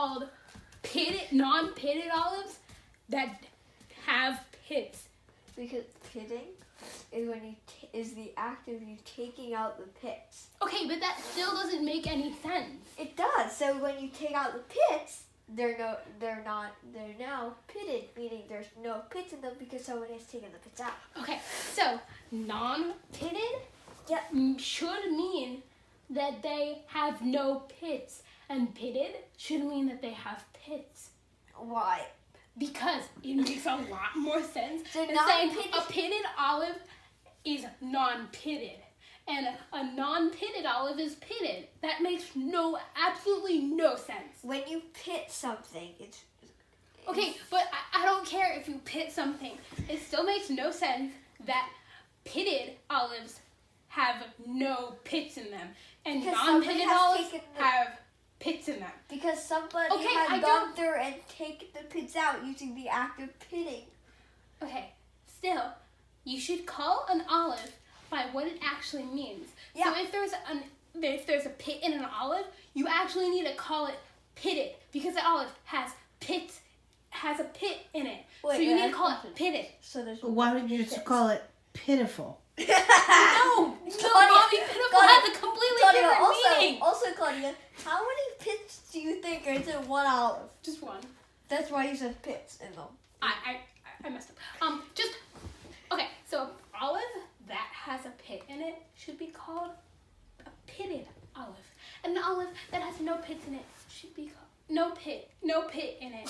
called non-pitted olives that have pits? Because pitting is when is the act of you taking out the pits. Okay, but that still doesn't make any sense. It does. So when you take out the pits, they're now pitted, meaning there's no pits in them because someone has taken the pits out. Okay, so non-pitted should mean that they have no pits, and pitted should mean that they have pits. Why? Because it makes a lot more sense So than saying a pitted olive is non-pitted, and a non-pitted olive is pitted. That makes absolutely no sense. When you pit something, it's Okay, but I don't care if you pit something. It still makes no sense that pitted olives have no pits in them, and Because non-pitted somebody has olives taken have pits in them. because somebody Okay, I has don't- gone through and taken the pits out using the act of pitting. Okay, still, you should call an olive by what it actually means. Yeah. So if there's a pit in an olive, you actually need to call it pitted because the olive has a pit in it. Wait, so you wait, need I to call have a it pitted. So there's Why don't you just call it pitiful? No, Mommy, pitiful has a completely different meaning. Also, Claudia, how many pits do you think are in one olive? Just one. That's why you said pits in them. I messed up. Okay, so an olive that has a pit in it should be called a pitted olive. And an olive that has no pits in it should be called no pit in it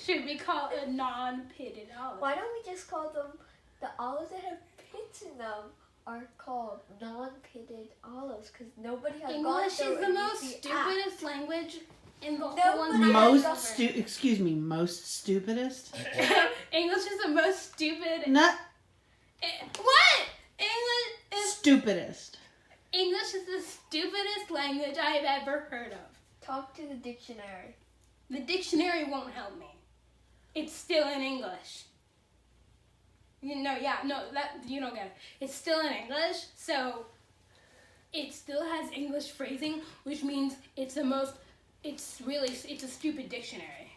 should be called a non-pitted olive. Why don't we just call them the olives that have pits in them are called non-pitted olives because nobody has gone English through is the and most used the act. stupidest language in the whole Nobody entire has Most universe. excuse me, most stupidest? English is the most stupid. Not What? stupidest. English is the stupidest language I have ever heard of. Talk to the dictionary. The dictionary won't help me. It's still in English. You don't get it. It's still in English, so it still has English phrasing, which means it's a stupid dictionary.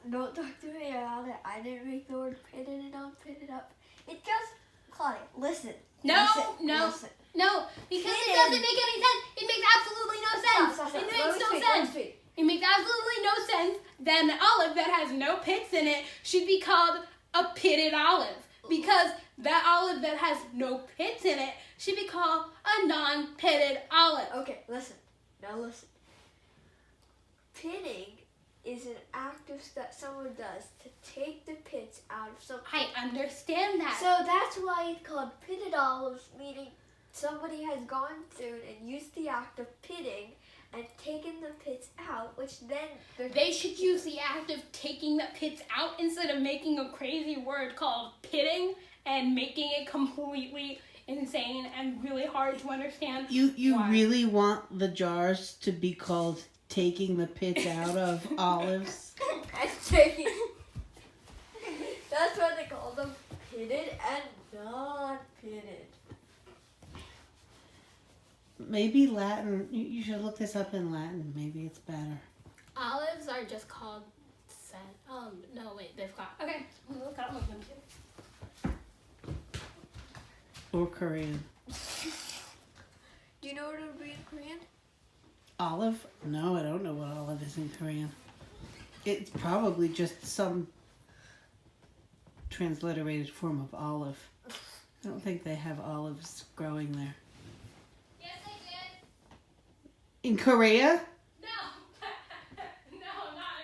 Don't talk to me about it. I didn't make the word pitted and non-pitted up. It just, Claudia, listen. No, Listen. No, because it Pitted. doesn't make any sense. It makes absolutely no sense. Stop. It Let makes me no speak, let me sense. speak. It makes absolutely no sense. Then an olive that has no pits in it should be called a pitted olive. Because that olive that has no pits in it should be called a non-pitted olive. Okay, listen. Now listen. Pitting is an act that someone does to take the pits out of something. I understand that. So that's why it's called pitted olives, meaning somebody has gone through and used the act of pitting and taken the pits out, which then They should use the act of taking the pits out instead of making a crazy word called pitting and making it completely insane and really hard to understand. You Why? really want the jars to be called taking the pits out of olives? and taking. That's why they call them pitted and non-pitted. Maybe Latin. You should look this up in Latin. Maybe it's better. Olives are just called no wait, they've got okay. I'm gonna look up them too. Or Korean. Do you know what it would be in Korean? Olive? No, I don't know what olive is in Korean. It's probably just some transliterated form of olive. I don't think they have olives growing there. Yes, I did. In Korea? No, no, not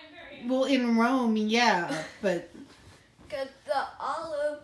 in Korea. Well, in Rome, yeah, but Because the olive